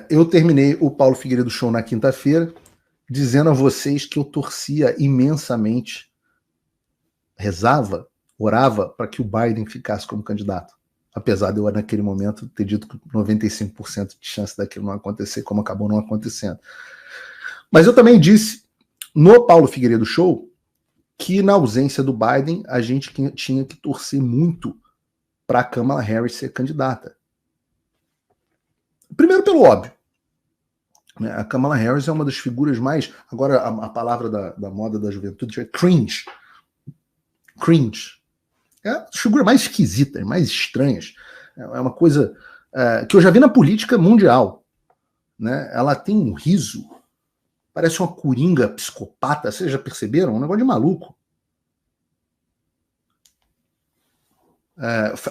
eu terminei o Paulo Figueiredo Show na quinta-feira dizendo a vocês que eu torcia imensamente, rezava, orava para que o Biden ficasse como candidato. Apesar de eu, naquele momento, ter dito que 95% de chance daquilo não acontecer, como acabou não acontecendo. Mas eu também disse no Paulo Figueiredo Show que, na ausência do Biden, a gente tinha que torcer muito para a Kamala Harris ser candidata. Primeiro pelo óbvio. A Kamala Harris é uma das figuras mais... Agora, a palavra da moda da juventude é cringe. Cringe. É a figura mais esquisita, mais estranhas. É uma coisa que eu já vi na política mundial. Né? Ela tem um riso, parece uma coringa psicopata, vocês já perceberam? Um negócio de maluco.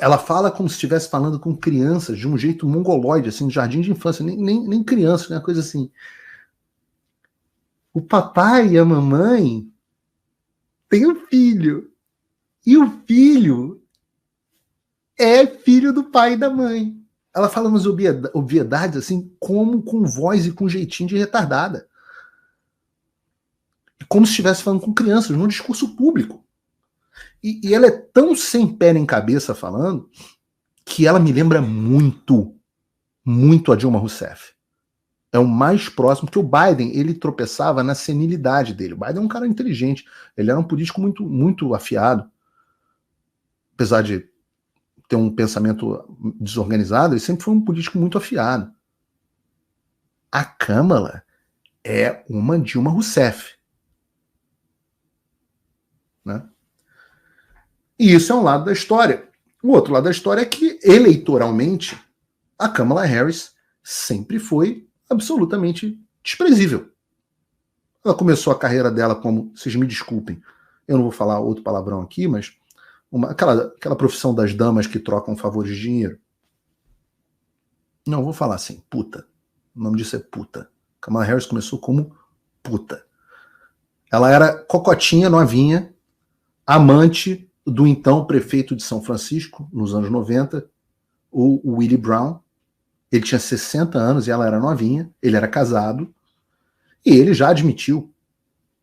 Ela fala como se estivesse falando com crianças, de um jeito mongoloide, assim, de jardim de infância, nem criança, né? Coisa assim. O papai e a mamãe têm um filho, e o filho é filho do pai e da mãe. Ela fala umas obviedades, assim, como com voz e com jeitinho de retardada. Como se estivesse falando com crianças, num discurso público. E ela é tão sem pé nem cabeça falando, que ela me lembra muito a Dilma Rousseff. É o mais próximo, porque o Biden, ele tropeçava na senilidade dele. O Biden é um cara inteligente, ele era um político muito afiado. Apesar de ter um pensamento desorganizado, ele sempre foi um político muito afiado. A Kamala é uma Dilma Rousseff. Né? E isso é um lado da história. O outro lado da história é que, eleitoralmente, a Kamala Harris sempre foi absolutamente desprezível. Ela começou a carreira dela como, vocês me desculpem, eu não vou falar outro palavrão aqui, mas aquela profissão das damas que trocam favores de dinheiro. Não, vou falar assim, puta. O nome disso é puta. Kamala Harris começou como puta. Ela era cocotinha, novinha, amante do então prefeito de São Francisco, nos anos 90, o Willie Brown. Ele tinha 60 anos e ela era novinha, ele era casado, e ele já admitiu,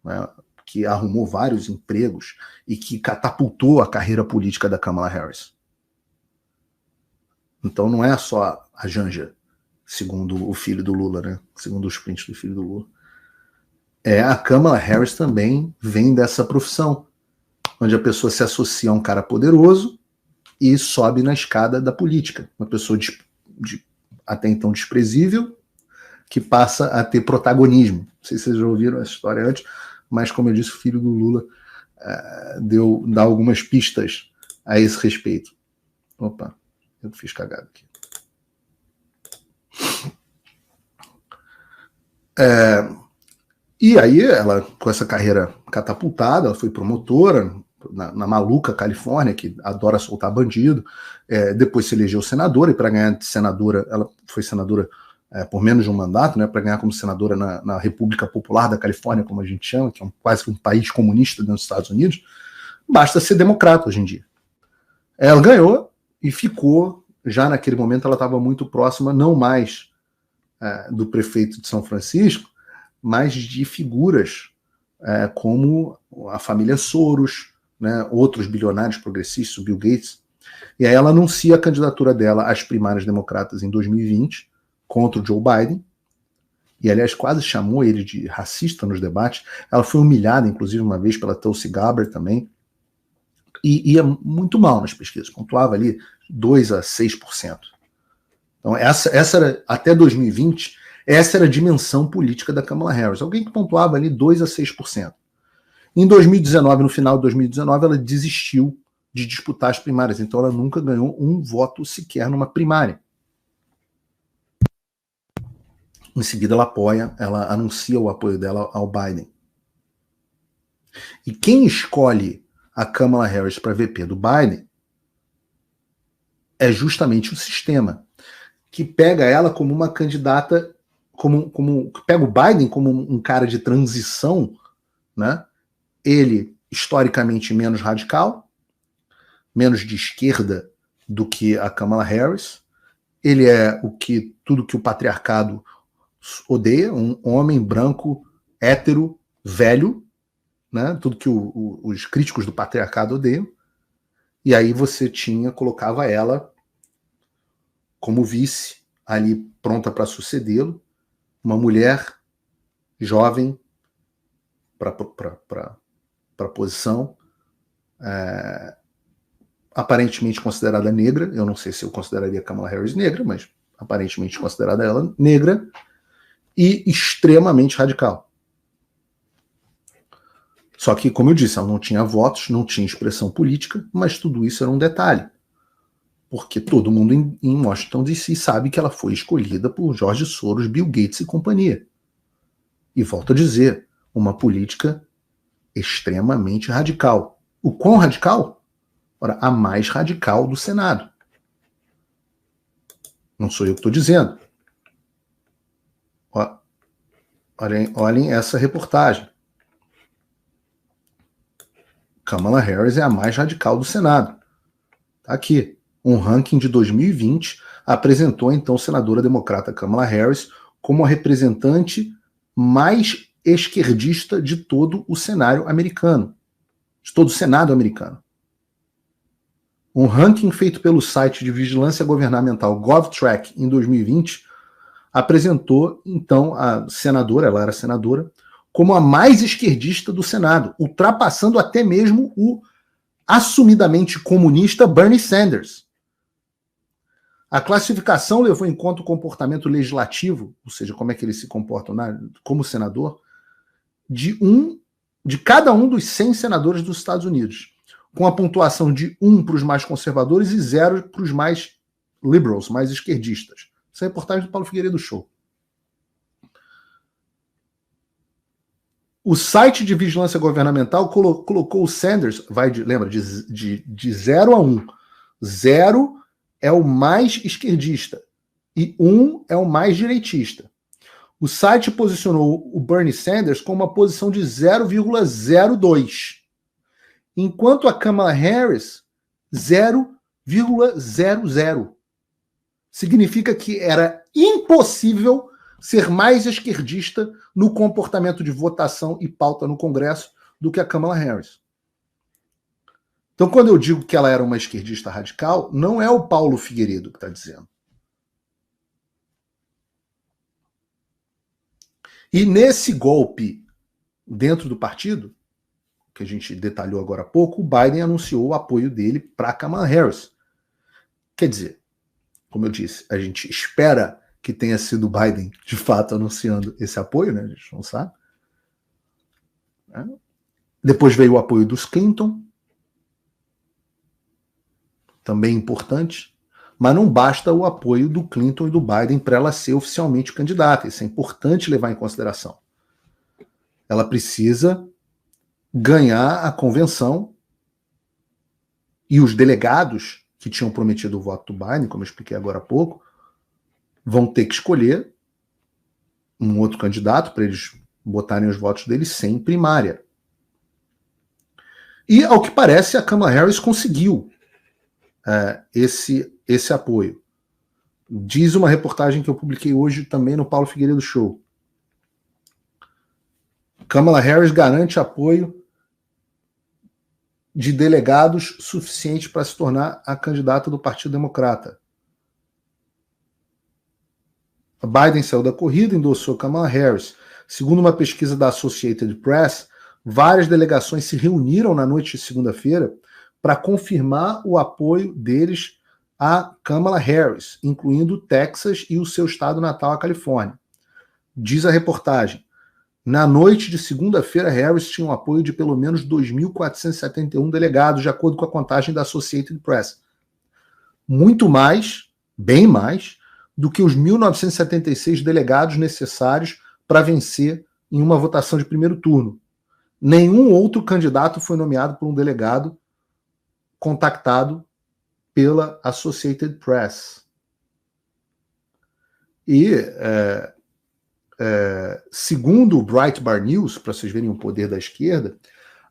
né, que arrumou vários empregos e que catapultou a carreira política da Kamala Harris. Então não é só a Janja, segundo o filho do Lula, né? Segundo os prints do filho do Lula. A Kamala Harris também vem dessa profissão, onde a pessoa se associa a um cara poderoso e sobe na escada da política. Uma pessoa até então desprezível, que passa a ter protagonismo. Não sei se vocês já ouviram essa história antes, mas como eu disse, o filho do Lula dá algumas pistas a esse respeito. Opa, eu fiz cagada aqui. E aí, ela, com essa carreira catapultada, ela foi promotora na maluca Califórnia, que adora soltar bandido, depois se elegeu senadora, e para ganhar de senadora, ela foi senadora por menos de um mandato, né, para ganhar como senadora na República Popular da Califórnia, como a gente chama, que é quase que um país comunista dentro dos Estados Unidos, basta ser democrata hoje em dia. Ela ganhou e ficou, já naquele momento ela estava muito próxima, não mais do prefeito de São Francisco, mas de figuras como a família Soros, né, outros bilionários progressistas, o Bill Gates. E aí ela anuncia a candidatura dela às primárias democratas em 2020, contra o Joe Biden, e aliás quase chamou ele de racista nos debates. Ela foi humilhada, inclusive, uma vez pela Tulsi Gabbard também, e ia muito mal nas pesquisas, pontuava ali 2% a 6%. Então essa era, até 2020, essa era a dimensão política da Kamala Harris, alguém que pontuava ali 2% a 6%. Em 2019, no final de 2019, ela desistiu de disputar as primárias, então ela nunca ganhou um voto sequer numa primária. Em seguida, ela anuncia o apoio dela ao Biden. E quem escolhe a Kamala Harris para VP do Biden é justamente o sistema, que pega ela como uma candidata, pega o Biden como um cara de transição, né? Ele, historicamente, menos radical, menos de esquerda do que a Kamala Harris, Ele é tudo que o patriarcado odeia, um homem branco, hétero, velho, né? Tudo que os críticos do patriarcado odeiam. E aí você colocava ela como vice, ali pronta para sucedê-lo, uma mulher jovem para a posição, aparentemente considerada negra. Eu não sei se eu consideraria Kamala Harris negra, mas aparentemente considerada ela negra, e extremamente radical. Só que, como eu disse, ela não tinha votos, não tinha expressão política, mas tudo isso era um detalhe. Porque todo mundo em Washington DC sabe que ela foi escolhida por George Soros, Bill Gates e companhia. E volto a dizer, uma política extremamente radical. O quão radical? Ora, a mais radical do Senado. Não sou eu que estou dizendo. Olhem essa reportagem. Kamala Harris é a mais radical do Senado. Tá aqui. Um ranking de 2020 apresentou a então senadora democrata Kamala Harris como a representante mais esquerdista de todo o cenário americano. De todo o Senado americano. Um ranking feito pelo site de vigilância governamental GovTrack em 2020 apresentou, então, a senadora, ela era senadora, como a mais esquerdista do Senado, ultrapassando até mesmo o assumidamente comunista Bernie Sanders. A classificação levou em conta o comportamento legislativo, ou seja, como é que ele se comporta como senador, de cada um dos 100 senadores dos Estados Unidos, com a pontuação de 1 para os mais conservadores e 0 para os mais liberals, mais esquerdistas. Essa é a reportagem do Paulo Figueiredo Show. O site de vigilância governamental colocou o Sanders, lembra, de 0 a 1. 0 é o mais esquerdista e 1 é o mais direitista. O site posicionou o Bernie Sanders com uma posição de 0,02, enquanto a Kamala Harris 0,00. Significa que era impossível ser mais esquerdista no comportamento de votação e pauta no Congresso do que a Kamala Harris. Então, quando eu digo que ela era uma esquerdista radical, não é o Paulo Figueiredo que está dizendo. E nesse golpe dentro do partido, que a gente detalhou agora há pouco, o Biden anunciou o apoio dele para Kamala Harris. Quer dizer, como eu disse, a gente espera que tenha sido o Biden, de fato, anunciando esse apoio, né? A gente não sabe. Depois veio o apoio dos Clinton, também importante, mas não basta o apoio do Clinton e do Biden para ela ser oficialmente candidata. Isso é importante levar em consideração. Ela precisa ganhar a convenção e os delegados que tinham prometido o voto do Biden, como eu expliquei agora há pouco, vão ter que escolher um outro candidato para eles botarem os votos deles sem primária. E, ao que parece, a Kamala Harris conseguiu esse apoio. Diz uma reportagem que eu publiquei hoje também no Paulo Figueiredo Show. Kamala Harris garante apoio de delegados suficiente para se tornar a candidata do Partido Democrata. Biden saiu da corrida e endossou Kamala Harris. Segundo uma pesquisa da Associated Press, várias delegações se reuniram na noite de segunda-feira para confirmar o apoio deles a Kamala Harris, incluindo o Texas e o seu estado natal, a Califórnia. Diz a reportagem, na noite de segunda-feira, Harris tinha um apoio de pelo menos 2.471 delegados, de acordo com a contagem da Associated Press. Muito mais, bem mais, do que os 1.976 delegados necessários para vencer em uma votação de primeiro turno. Nenhum outro candidato foi nomeado por um delegado contactado pela Associated Press. E, segundo o Breitbart News, para vocês verem o poder da esquerda,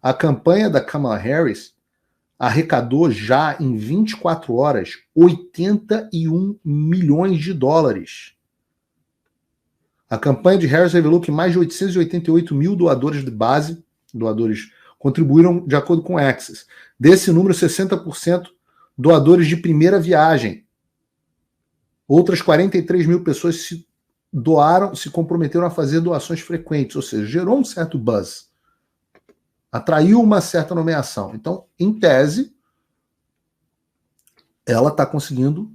a campanha da Kamala Harris arrecadou já em 24 horas 81 milhões de dólares. A campanha de Harris revelou que mais de 888 mil doadores de base, doadores, contribuíram de acordo com o Access. Desse número, 60% doadores de primeira viagem. Outras 43 mil pessoas se comprometeram a fazer doações frequentes, ou seja, gerou um certo buzz. Atraiu uma certa nomeação. Então, em tese, ela está conseguindo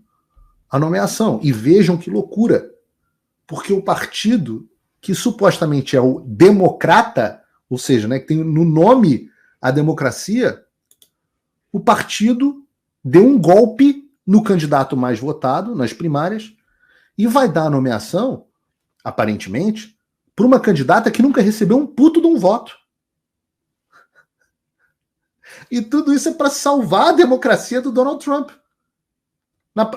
a nomeação. E vejam que loucura. Porque o partido, que supostamente é o democrata, ou seja, né, que tem no nome a democracia, o partido deu um golpe no candidato mais votado, nas primárias, e vai dar a nomeação, aparentemente, para uma candidata que nunca recebeu um puto de um voto. E tudo isso é para salvar a democracia do Donald Trump.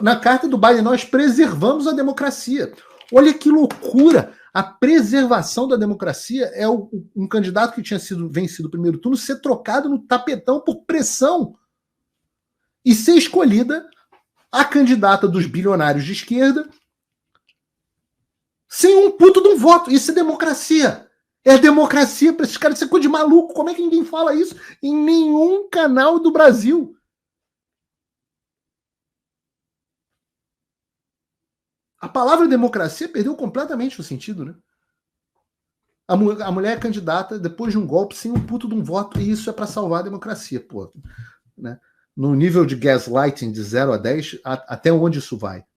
Na carta do Biden, nós preservamos a democracia. Olha que loucura! A preservação da democracia é um candidato que tinha sido vencido o primeiro turno ser trocado no tapetão por pressão e ser escolhida a candidata dos bilionários de esquerda sem um puto de um voto. Isso é democracia. É democracia para esses caras. Isso é coisa de maluco. Como é que ninguém fala isso em nenhum canal do Brasil? A palavra democracia perdeu completamente o sentido, né? A mulher é candidata depois de um golpe sem um puto de um voto, e isso é para salvar a democracia, pô. Né? No nível de gaslighting de 0 a 10, até onde isso vai?